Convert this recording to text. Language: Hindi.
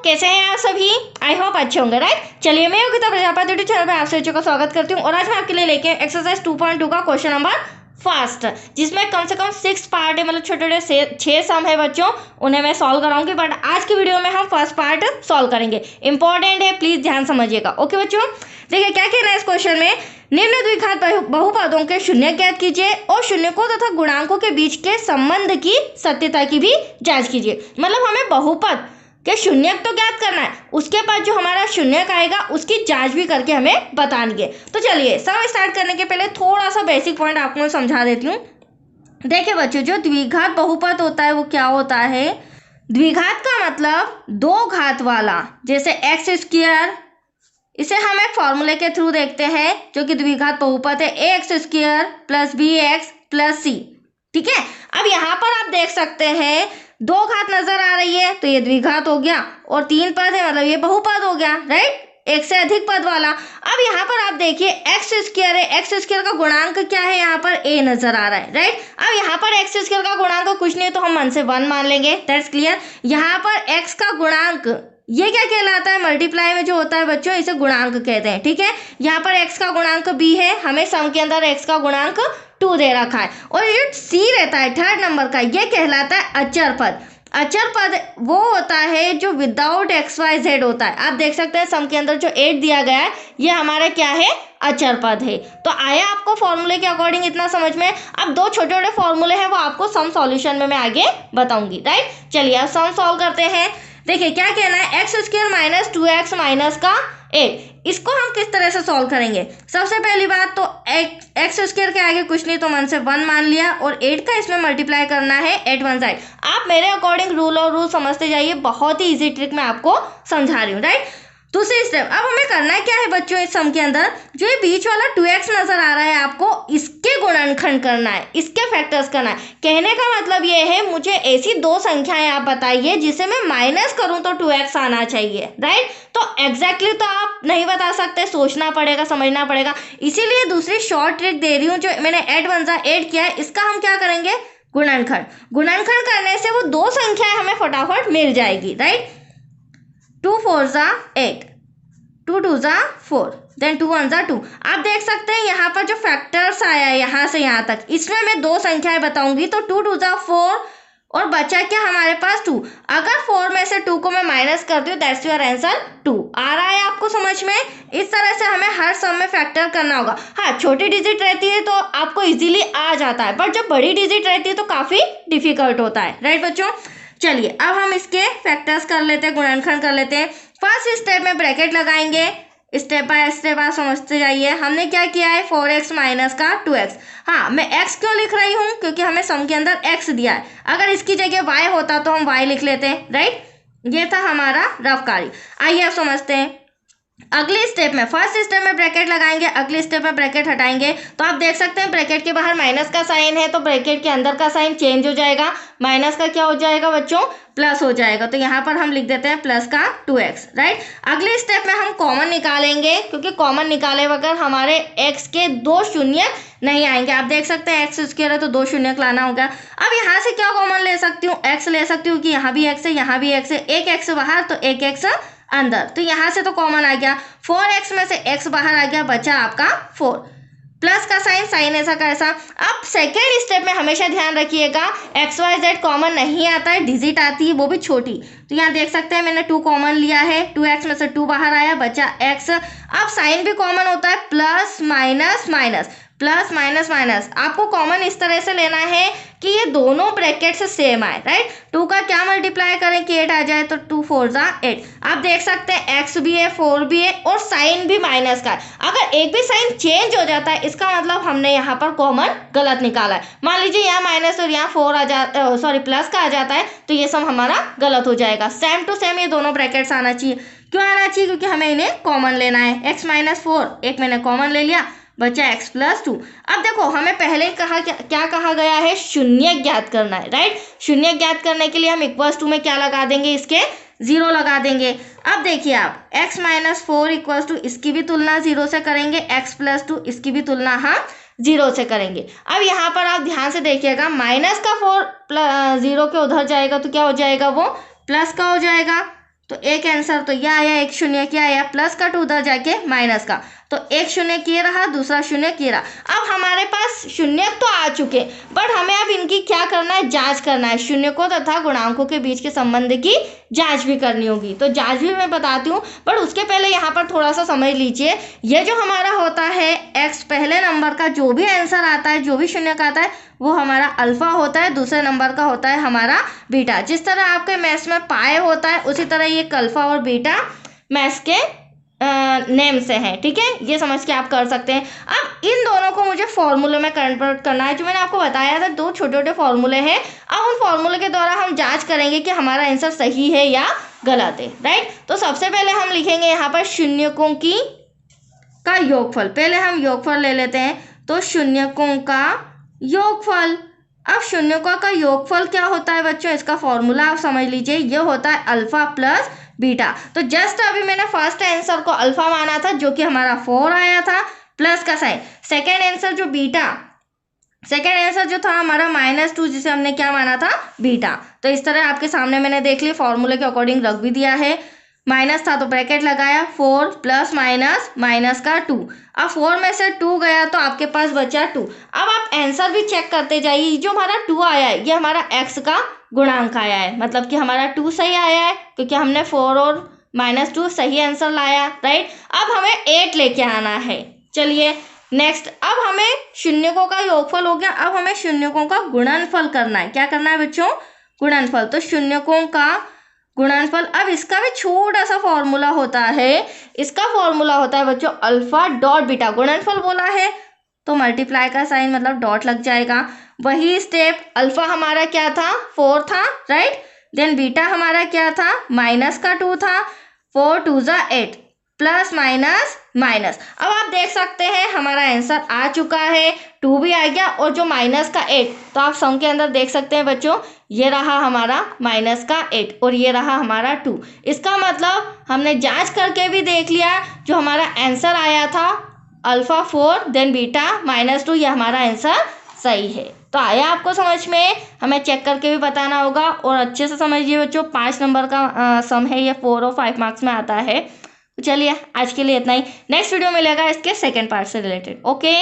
कैसे हैं आप सभी? आई होप अच्छे होंगे, राइट। चलिए मैं योगिता प्रजापति यूट्यूब चैनल पे आप सभी का स्वागत करती हूँ और आज मैं आपके लिए लेके एक्सरसाइज 2.2 का क्वेश्चन नंबर फर्स्ट, जिसमें कम से कम 6 पार्ट है, मतलब छोटे छोटे 6 सम है बच्चों, उन्हें मैं सॉल्व कराऊंगी। बट आज की वीडियो में हम फर्स्ट पार्ट सॉल्व करेंगे। इंपॉर्टेंट है, प्लीज ध्यान समझिएगा। ओके बच्चों, देखिए क्या कहना है इस क्वेश्चन में। निम्न द्विघात बहुपदों के शून्य ज्ञात कीजिए और शून्यकों तथा गुणांकों के बीच के संबंध की सत्यता की भी जांच कीजिए। मतलब हमें बहुपद के शून्यक तो ज्ञात करना है, उसके बाद जो हमारा शून्यक आएगा उसकी जांच भी करके हमें बतानी है। तो चलिए सम स्टार्ट करने के पहले थोड़ा सा बेसिक पॉइंट आपको मैं समझा देती हूँ। देखिए बच्चों, जो द्विघात बहुपद होता है वो क्या होता है। द्विघात का मतलब दो घात वाला, जैसे एक्स स्क्वायर, इसे हम एक फॉर्मूले के थ्रू देखते हैं जो कि द्विघात बहुपद है, A X square plus B X plus C. ठीक है, अब यहाँ पर आप देख सकते हैं दो घात नजर आ रही है तो ये द्विघात हो गया, और 3 पद है मतलब ये बहुपद हो गया, राइट, एक से अधिक पद वाला। अब यहाँ पर आप देखिए एक्स स्क्वायर है, एक्स स्क्वायर का गुणांक क्या है, यहाँ पर ए नजर आ रहा है, राइट। अब यहाँ पर एक्स स्क्वायर का गुणांक कुछ नहीं है तो हम 1 से 1 मान लेंगे, दैट्स क्लियर। यहाँ पर एक्स का गुणांक ये क्या कहलाता है, मल्टीप्लाई में जो होता है बच्चों इसे गुणांक कहते हैं। ठीक है, यहाँ पर एक्स का गुणांक बी है, हमें सम के अंदर एक्स का गुणांक 2 दे रखा है, और ये सी रहता है थर्ड नंबर का, ये कहलाता है अचर पद। अचर पद वो होता है जो विदाउट एक्स वाई जेड होता है। आप देख सकते हैं सम के अंदर जो 8 दिया गया है ये हमारा क्या है, अचर पद है। तो आया आपको फॉर्मूले के अकॉर्डिंग इतना समझ में। अब दो छोटे छोटे फॉर्मूले हैं वो आपको सम सॉल्यूशन में मैं आगे बताऊंगी, राइट। चलिए अब सम सॉल्व करते हैं। देखिए क्या कहना है, x square minus 2x minus का 8, इसको हम किस तरह से सॉल्व करेंगे। सबसे पहली बात तो एक्स स्क्वायर के आगे कुछ नहीं तो 1 से 1 मान लिया, और 8 का इसमें मल्टीप्लाई करना है 8 1 साइड। आप मेरे अकॉर्डिंग रूल और रूल समझते जाइए, बहुत ही इजी ट्रिक मैं आपको समझा रही हूँ, राइट। दूसरी स्टेप, अब हमें करना क्या है बच्चों, इस सम के अंदर जो ये बीच वाला 2x नजर आ रहा है आपको इसके गुणनखंड करना है, इसके फैक्टर्स करना है। कहने का मतलब ये है मुझे ऐसी दो संख्याएं आप बताइए जिसे मैं माइनस करूं तो 2x आना चाहिए, राइट। तो एग्जैक्टली तो आप नहीं बता सकते, सोचना पड़ेगा, समझना पड़ेगा। इसीलिए दूसरी शॉर्ट ट्रिक दे रही हूँ, जो मैंने 8 1 8 किया है इसका हम क्या करेंगे, गुणनखंड। गुणनखंड करने से वो दो संख्याएं हमें फटाफट मिल जाएगी, राइट। 2 4 जा 8, 2 2 जा 4, देन 2 1 जा 2। आप देख सकते हैं यहाँ पर जो फैक्टर्स आया है यहाँ से यहाँ तक, इसमें मैं दो संख्याएं बताऊंगी। तो 2 2 जा 4 और बचा क्या हमारे पास 2। अगर 4 में से 2 को मैं माइनस कर दूँ दैट्स योर आंसर 2। आ रहा है आपको समझ में। इस तरह से हमें हर सम में फैक्टर करना होगा। हाँ, छोटी डिजिट रहती है तो आपको इजीली आ जाता है, बट जब बड़ी डिजिट रहती है तो काफी डिफिकल्ट होता है, राइट बच्चों। चलिए अब हम इसके फैक्टर्स कर लेते हैं, गुणनखंड कर लेते हैं। फर्स्ट स्टेप में ब्रैकेट लगाएंगे, स्टेप बाय स्टेप आप समझते जाइए। हमने क्या किया है, 4x माइनस का 2x। हाँ, मैं x क्यों लिख रही हूँ, क्योंकि हमें सम के अंदर x दिया है। अगर इसकी जगह y होता तो हम y लिख लेते हैं, राइट। ये था हमारा रफ कार्य। आइए अब समझते हैं अगले स्टेप में। फर्स्ट स्टेप में ब्रैकेट लगाएंगे, अगले स्टेप में ब्रैकेट हटाएंगे। तो आप देख सकते हैं ब्रैकेट के बाहर माइनस का साइन है तो ब्रैकेट के अंदर का साइन चेंज हो जाएगा, माइनस का क्या हो जाएगा बच्चों, प्लस हो जाएगा। तो यहाँ पर हम लिख देते हैं प्लस का 2x, राइट। अगले स्टेप में हम कॉमन निकालेंगे, क्योंकि कॉमन निकाले बगैर हमारे x के दो शून्य नहीं आएंगे। आप देख सकते हैं एक्स स्क्वायर है तो दो शून्य लाना होगा। अब यहाँ से क्या कॉमन ले सकती हूँ, x ले सकती हूँ कि यहाँ भी x है, यहाँ भी x है, एक x बाहर तो एक x अंदर, तो यहाँ से तो कॉमन आ गया। 4x में से x बाहर आ गया, बचा आपका 4। प्लस का साइन, साइन ऐसा का ऐसा। अब सेकेंड स्टेप में हमेशा ध्यान रखिएगा एक्स वाई जेड कॉमन नहीं आता है, डिजिट आती है वो भी छोटी। तो यहाँ देख सकते हैं मैंने 2 कॉमन लिया है, 2x में से 2 बाहर आया, बचा x। अब साइन भी कॉमन होता है, plus minus minus, plus minus minus. आपको कॉमन इस तरह से लेना है कि ये दोनों ब्रैकेट से सेम आए, राइट। 2 का क्या मल्टीप्लाई करें कि 8 आ जाए, तो 2 4 जा 8। आप देख सकते हैं x भी है, 4 भी है, और साइन भी माइनस का है। अगर एक भी साइन चेंज हो जाता है इसका मतलब हमने यहाँ पर कॉमन गलत निकाला है। मान लीजिए यहाँ माइनस और यहाँ 4 आ जाता, सॉरी प्लस का आ जाता है, तो ये सब हमारा गलत हो जाएगा। सेम टू सेम ये दोनों ब्रैकेट्स आना चाहिए। क्यों आना चाहिए, क्योंकि हमें इन्हें कॉमन लेना है। x माइनस 4 एक मैंने कॉमन ले लिया, बचा x प्लस 2। अब देखो हमें पहले कहा क्या कहा गया है, शून्य ज्ञात करना है, राइट। शून्य ज्ञात करने के लिए हम इक्वल्स टू में क्या लगा देंगे, इसके 0 लगा देंगे। अब देखिए आप x माइनस 4 इक्वल्स टू, इसकी भी तुलना 0 से करेंगे, x प्लस 2 इसकी भी तुलना हम 0 से करेंगे। अब यहाँ पर आप ध्यान से देखिएगा, माइनस का 4 0 के उधर जाएगा तो क्या हो जाएगा, वो प्लस का हो जाएगा, तो एक आंसर तो यह आया, एक शून्य क्या आया, प्लस का 2 उधर जाके माइनस का, तो एक शून्य किए रहा, दूसरा शून्य किए रहा। अब हमारे पास शून्य तो आ चुके, बट हमें अब इनकी क्या करना है, जांच करना है। शून्यकों तथा गुणांकों के बीच के संबंध की जांच भी करनी होगी, तो जांच भी मैं बताती हूँ, बट उसके पहले यहाँ पर थोड़ा सा समझ लीजिए। ये जो हमारा होता है एक्स, पहले नंबर का जो भी आंसर आता है, जो भी शून्य का आता है, वो हमारा अल्फा होता है, दूसरे नंबर का होता है हमारा बीटा। जिस तरह आपके मैथ्स में पाए होता है, उसी तरह ये अल्फा और बीटा मैथ्स के नेम से है, ठीक है, ये समझ के आप कर सकते हैं। अब इन दोनों को मुझे फॉर्मूले में कन्वर्ट करना है, जो मैंने आपको बताया था, 2 छोटे छोटे फॉर्मूले हैं। अब उन फॉर्मूले के द्वारा हम जांच करेंगे कि हमारा आंसर सही है या गलत है, राइट। तो सबसे पहले हम लिखेंगे यहाँ पर शून्यकों का योगफल। पहले हम योगफल ले लेते हैं, तो शून्यकों का योगफल। अब शून्यकों का योगफल क्या होता है बच्चों, इसका फॉर्मूला आप समझ लीजिए, ये होता है अल्फा प्लस बीटा। तो जस्ट अभी मैंने फर्स्ट आंसर को अल्फा माना था, जो कि हमारा 4 आया था, प्लस का साइन। सेकेंड आंसर जो बीटा, सेकेंड आंसर जो था हमारा -2, जिसे हमने क्या माना था, बीटा। तो इस तरह आपके सामने मैंने देख लिया, फॉर्मूले के अकॉर्डिंग रख भी दिया है। माइनस था तो ब्रैकेट लगाया, 4 प्लस माइनस माइनस का 2। अब 4 में से 2 गया तो आपके पास बचा 2। अब आप आंसर भी चेक करते जाइए, जो हमारा 2 आया है, ये हमारा x का गुणांक आया है, मतलब कि हमारा 2 सही आया है, क्योंकि हमने 4 और -2 सही आंसर लाया, राइट। अब हमें 8 लेके आना है। चलिए नेक्स्ट, अब हमें शून्यकों का योगफल हो गया, अब हमें शून्यकों का गुणनफल करना है। क्या करना है बच्चों, गुणनफल। तो शून्यकों का गुणनफल, अब इसका भी छोटा सा फॉर्मूला होता है। इसका फॉर्मूला होता है बच्चों अल्फा डॉट बीटा। गुणनफल बोला है तो मल्टीप्लाई का साइन मतलब डॉट लग जाएगा। वही स्टेप, अल्फा हमारा क्या था, 4 था, राइट। देन बीटा हमारा क्या था, माइनस का 2 था, 4 2 जा 8, प्लस माइनस माइनस। अब आप देख सकते हैं हमारा आंसर आ चुका है, 2 भी आ गया, और जो माइनस का 8, तो आप सम के अंदर देख सकते हैं बच्चों, ये रहा हमारा माइनस का 8 और ये रहा हमारा 2। इसका मतलब हमने जांच करके भी देख लिया, जो हमारा आंसर आया था अल्फा 4 देन बीटा -2, ये हमारा आंसर सही है। तो आया आपको समझ में, हमें चेक करके भी बताना होगा। और अच्छे से समझिए बच्चों, 5 नंबर का सम है, ये 4 और 5 मार्क्स में आता है। तो चलिए आज के लिए इतना ही, नेक्स्ट वीडियो मिलेगा इसके सेकेंड पार्ट से रिलेटेड। ओके।